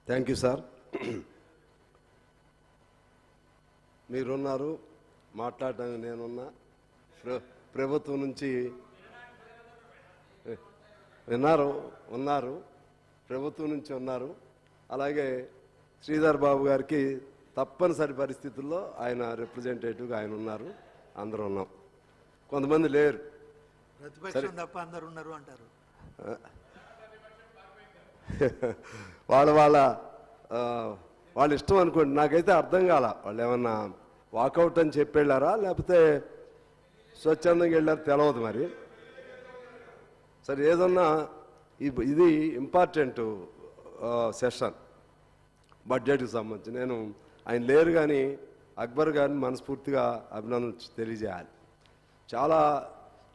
Thank you sir. మీరున్నారు, మాట్లాడడానికి నేనున్నా. ప్రభుత్వం నుంచి ఉన్నారు, ప్రభుత్వం నుంచి ఉన్నారు. అలాగే శ్రీధర్ బాబు గారికి తప్పనిసరి పరిస్థితుల్లో ఆయన రిప్రజెంటేటివ్గా ఆయన ఉన్నారు, అందరూ ఉన్నాం. కొంతమంది లేరు, ప్రతిపక్షం తప్ప అందరు ఉన్నారు అంటారు. వాళ్ళ ఇష్టం అనుకోండి. నాకైతే అర్థం కాల, వాళ్ళు ఏమన్నా వాకౌట్ అని చెప్పి వెళ్ళారా లేకపోతే స్వచ్ఛందంగా వెళ్ళారు తెలియదు. మరి సరే, ఏదన్నా ఇది ఇంపార్టెంట్ సెషన్ బడ్జెట్కి సంబంధించి. నేను ఆయన లేరు కానీ అక్బర్ గారిని మనస్ఫూర్తిగా అభినందన తెలియజేయాలి. చాలా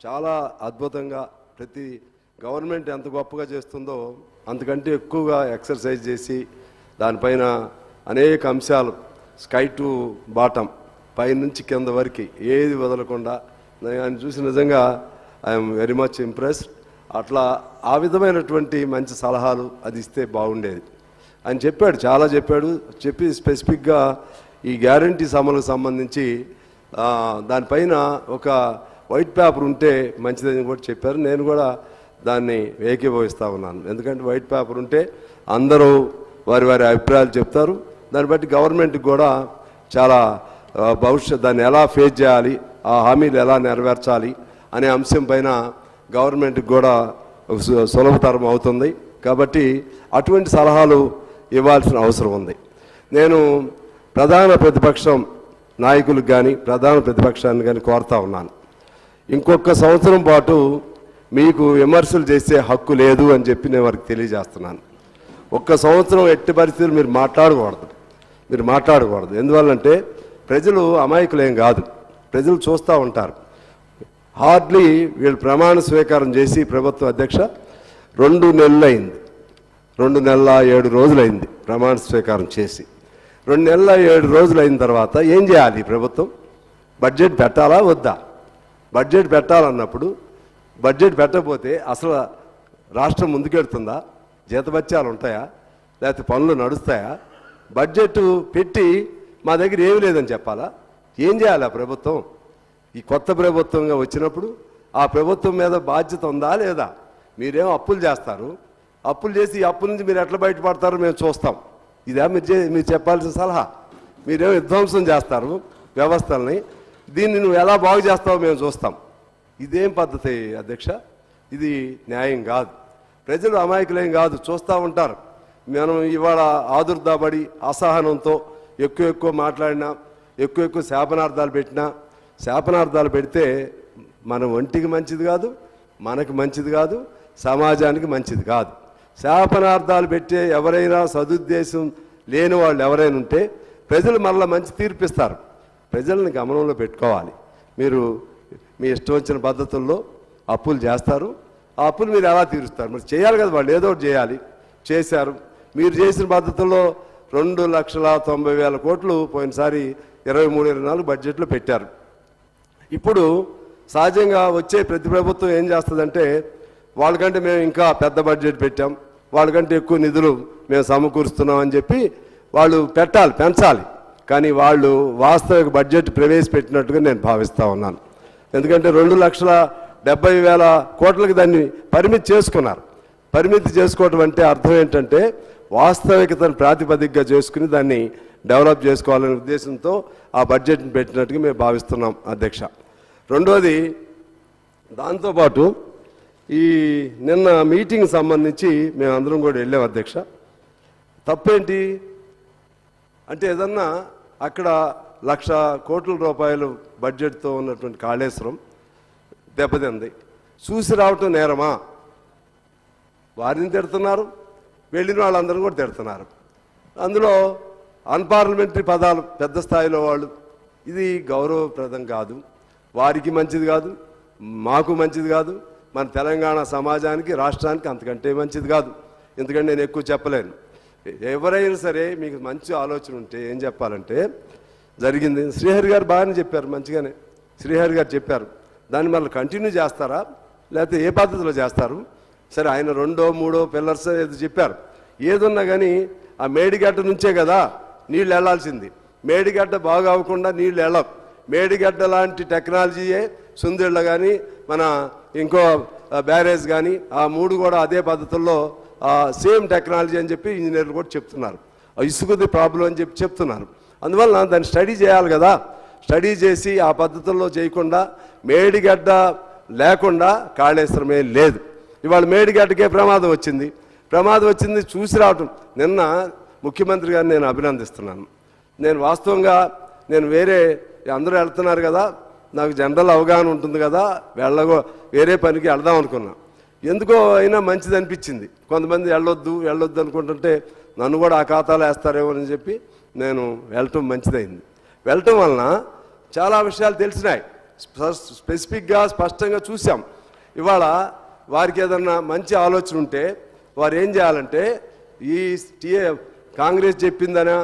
చాలా అద్భుతంగా ప్రతి గవర్నమెంట్ ఎంత గొప్పగా చేస్తుందో అంతకంటే ఎక్కువగా ఎక్సర్సైజ్ చేసి దానిపైన అనేక అంశాలు స్కై టు బాటమ్, పైనుంచి కింద వరకు ఏది వదలకుండా ఆయన చూసి నిజంగా ఐఎమ్ వెరీ మచ్ ఇంప్రెస్డ్. అట్లా ఆ విధమైనటువంటి మంచి సలహాలు అది ఇస్తే బాగుండేది. ఆయన చెప్పాడు, చాలా చెప్పి స్పెసిఫిక్గా ఈ గ్యారంటీస్ అమలుకు సంబంధించి దానిపైన ఒక వైట్ పేపర్ ఉంటే మంచిదని కూడా చెప్పారు. నేను కూడా దాన్ని ఏకీభవిస్తూ ఉన్నాను. ఎందుకంటే వైట్ పేపర్ ఉంటే అందరూ వారి వారి అభిప్రాయాలు చెప్తారు. దాన్ని బట్టి గవర్నమెంట్కి కూడా చాలా దాన్ని ఎలా ఫేస్ చేయాలి, ఆ హామీలు ఎలా నెరవేర్చాలి అనే అంశం పైన గవర్నమెంట్కి కూడా సులభతరం అవుతుంది. కాబట్టి అటువంటి సలహాలు ఇవ్వాల్సిన అవసరం ఉంది. నేను ప్రధాన ప్రతిపక్షం నాయకులకు కానీ ప్రధాన ప్రతిపక్షాన్ని కానీ కోరుతా ఉన్నాను, ఇంకొక సంవత్సరం పాటు మీకు విమర్శలు చేసే హక్కు లేదు అని చెప్పి నేను వారికి తెలియజేస్తున్నాను. ఒక్క సంవత్సరం ఎట్టి పరిస్థితులు మీరు మాట్లాడకూడదు. ఎందువల్లంటే ప్రజలు అమాయకులేం కాదు, ప్రజలు చూస్తూ ఉంటారు. హార్డ్లీ వీళ్ళు ప్రమాణ స్వీకారం చేసి ప్రభుత్వ అధ్యక్ష 2 నెలలు అయింది, 2 నెలల 7 రోజులైంది ప్రమాణ స్వీకారం చేసి. 2 నెలల 7 రోజులు అయిన తర్వాత ఏం చేయాలి ప్రభుత్వం? బడ్జెట్ పెట్టాలా వద్దా? బడ్జెట్ పెట్టాలన్నప్పుడు బడ్జెట్ పెట్టకపోతే అసలు రాష్ట్రం ముందుకెడుతుందా? జీతభత్యాలు ఉంటాయా? లేకపోతే పనులు నడుస్తాయా? బడ్జెట్ పెట్టి మా దగ్గర ఏమీ లేదని చెప్పాలా? ఏం చేయాలి ఆ ప్రభుత్వం? ఈ కొత్త ప్రభుత్వంగా వచ్చినప్పుడు ఆ ప్రభుత్వం మీద బాధ్యత ఉందా లేదా? మీరేమో అప్పులు చేస్తారు, అప్పులు చేసి ఈ అప్పుల నుంచి మీరు ఎట్లా బయటపడతారో మేము చూస్తాం. ఇదే మీరు చెప్పాల్సిన సలహా. మీరేమో విధ్వంసం చేస్తారు వ్యవస్థల్ని, దీన్ని నువ్వు ఎలా బాగు చేస్తావో మేము చూస్తాం. ఇదేం పద్ధతి అధ్యక్ష? ఇది న్యాయం కాదు. ప్రజలు అమాయకులేం కాదు, చూస్తూ ఉంటారు. మనం ఇవాళ ఆదుర్దాబడి అసహనంతో ఎక్కువ మాట్లాడినా, ఎక్కువ శాపనార్థాలు పెడితే మన ఒంటికి మంచిది కాదు, మనకు మంచిది కాదు, సమాజానికి మంచిది కాదు. శాపనార్థాలు పెట్టే ఎవరైనా సదుద్దేశం లేని వాళ్ళు ఎవరైనా ఉంటే ప్రజలు మళ్ళీ మంచి తీర్పిస్తారు. ప్రజల్ని గమనంలో పెట్టుకోవాలి. మీరు మీ ఇష్టం వచ్చిన పద్ధతుల్లో అప్పులు చేస్తారు, ఆ అప్పులు మీరు ఎలా తీరుస్తారు? మరి చేయాలి కదా, వాళ్ళు ఏదో ఒకటి చేయాలి. చేశారు. మీరు చేసిన పద్ధతుల్లో 2,90,000 కోట్లు పోయినసారి 23-24 బడ్జెట్లో పెట్టారు. ఇప్పుడు సహజంగా వచ్చే ప్రతి ప్రభుత్వం ఏం చేస్తుందంటే వాళ్ళకంటే మేము ఇంకా పెద్ద బడ్జెట్ పెట్టాం, వాళ్ళకంటే ఎక్కువ నిధులు మేము సమకూరుస్తున్నాం అని చెప్పి వాళ్ళు పెంచాలి. కానీ వాళ్ళు వాస్తవిక బడ్జెట్ ప్రవేశపెట్టినట్టుగా నేను భావిస్తూ ఉన్నాను. ఎందుకంటే 2,70,000 కోట్లకి దాన్ని పరిమితి చేసుకున్నారు. పరిమితి చేసుకోవటం అంటే అర్థం ఏంటంటే వాస్తవికతను ప్రాతిపదికగా చేసుకుని దాన్ని డెవలప్ చేసుకోవాలనే ఉద్దేశంతో ఆ బడ్జెట్ని పెట్టినట్టుగా మేము భావిస్తున్నాం అధ్యక్ష. రెండోది, దాంతోపాటు ఈ నిన్న మీటింగ్ సంబంధించి మేము అందరం కూడా వెళ్ళాం అధ్యక్ష. తప్పేంటి అంటే ఏదన్నా అక్కడ 1,00,000 కోట్ల రూపాయలు బడ్జెట్తో ఉన్నటువంటి కాళేశ్వరం దెబ్బతింది, చూసి రావటం నేరమా? వారిని తిడుతున్నారు, వెళ్ళిన వాళ్ళందరూ కూడా తిడుతున్నారు. అందులో అన్పార్లమెంటరీ పదాలు పెద్ద స్థాయిలో వాళ్ళు, ఇది గౌరవప్రదం కాదు, వారికి మంచిది కాదు, మాకు మంచిది కాదు, మన తెలంగాణ సమాజానికి రాష్ట్రానికి అంతకంటే మంచిది కాదు. ఎందుకంటే నేను ఎక్కువ చెప్పలేను. ఎవరైనా సరే మీకు మంచి ఆలోచన ఉంటే ఏం చెప్పాలంటే జరిగింది. శ్రీహరి గారు బాగానే చెప్పారు, మంచిగానే శ్రీహరి గారు చెప్పారు. దాన్ని మళ్ళీ కంటిన్యూ చేస్తారా లేకపోతే ఏ పద్ధతిలో చేస్తారు? సరే, ఆయన 2, 3 పిల్లర్స్ ఏదో చెప్పారు. ఏదున్నా కానీ ఆ మేడిగడ్డ నుంచే కదా నీళ్ళు వెళ్లాల్సింది. మేడిగడ్డ బాగా అవ్వకుండా నీళ్ళు వెళ్ళవు. మేడిగడ్డ లాంటి టెక్నాలజీయే సుందిళ్ళ కానీ మన ఇంకో బ్యారేజ్ కానీ ఆ మూడు కూడా అదే పద్ధతుల్లో సేమ్ టెక్నాలజీ అని చెప్పి ఇంజనీర్లు కూడా చెప్తున్నారు. ఇసుకది ప్రాబ్లం అని చెప్పి చెప్తున్నారు. అందువల్ల దాన్ని స్టడీ చేయాలి కదా. స్టడీ చేసి ఆ పద్ధతుల్లో చేయకుండా మేడిగడ్డ లేకుండా కాళేశ్వరమే లేదు. ఇవాళ మేడిగడ్డకే ప్రమాదం వచ్చింది చూసి రావటం. నిన్న ముఖ్యమంత్రి గారిని నేను అభినందిస్తున్నాను. నేను వాస్తవంగా వేరే అందరూ వెళ్తున్నారు కదా, నాకు జనరల్ అవగాహన ఉంటుంది కదా, వేరే పనికి వెళ్దాం అనుకున్నా. ఎందుకో అయినా మంచిది అనిపించింది. కొంతమంది వెళ్ళొద్దు అనుకుంటుంటే నన్ను కూడా ఆ ఖాతాలో వేస్తారేమో అని చెప్పి నేను వెళ్ళటం మంచిదైంది. వెళ్ళటం వలన చాలా విషయాలు తెలిసినాయి. స్పెసిఫిక్గా స్పష్టంగా చూసాం. ఇవాళ వారికి ఏదన్నా మంచి ఆలోచన ఉంటే వారు ఏం చేయాలంటే ఈ కాంగ్రెస్ చెప్పిందనా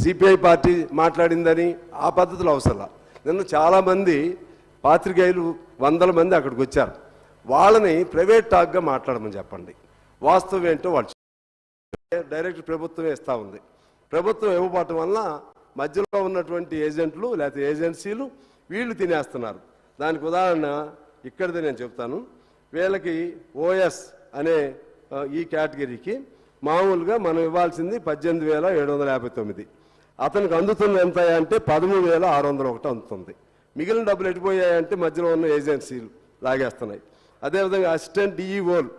సిపిఐ పార్టీ మాట్లాడిందని ఆ పద్ధతులు అవసరం. నిన్న చాలామంది పాత్రికేయులు 100 మంది అక్కడికి వచ్చారు. వాళ్ళని ప్రైవేట్ టాక్గా మాట్లాడమని చెప్పండి. వాస్తవం ఏంటో వాళ్ళు డైరెక్ట్ ప్రభుత్వమే ఇస్తూ ఉంది. ప్రభుత్వం ఇవ్వబడటం వల్ల మధ్యలో ఉన్నటువంటి ఏజెంట్లు లేకపోతే ఏజెన్సీలు వీళ్ళు తినేస్తున్నారు. దానికి ఉదాహరణ ఇక్కడిదే నేను చెప్తాను. వీళ్ళకి ఓఎస్ అనే ఈ కేటగిరీకి మామూలుగా మనం ఇవ్వాల్సింది 18,759. అతనికి అందుతుంది ఎంత అంటే 13,601 అందుతుంది. మిగిలిన డబ్బులు ఎట్టిపోయాయంటే మధ్యలో ఉన్న ఏజెన్సీలు లాగేస్తున్నాయి. అదేవిధంగా అసిస్టెంట్ డిఈఓలు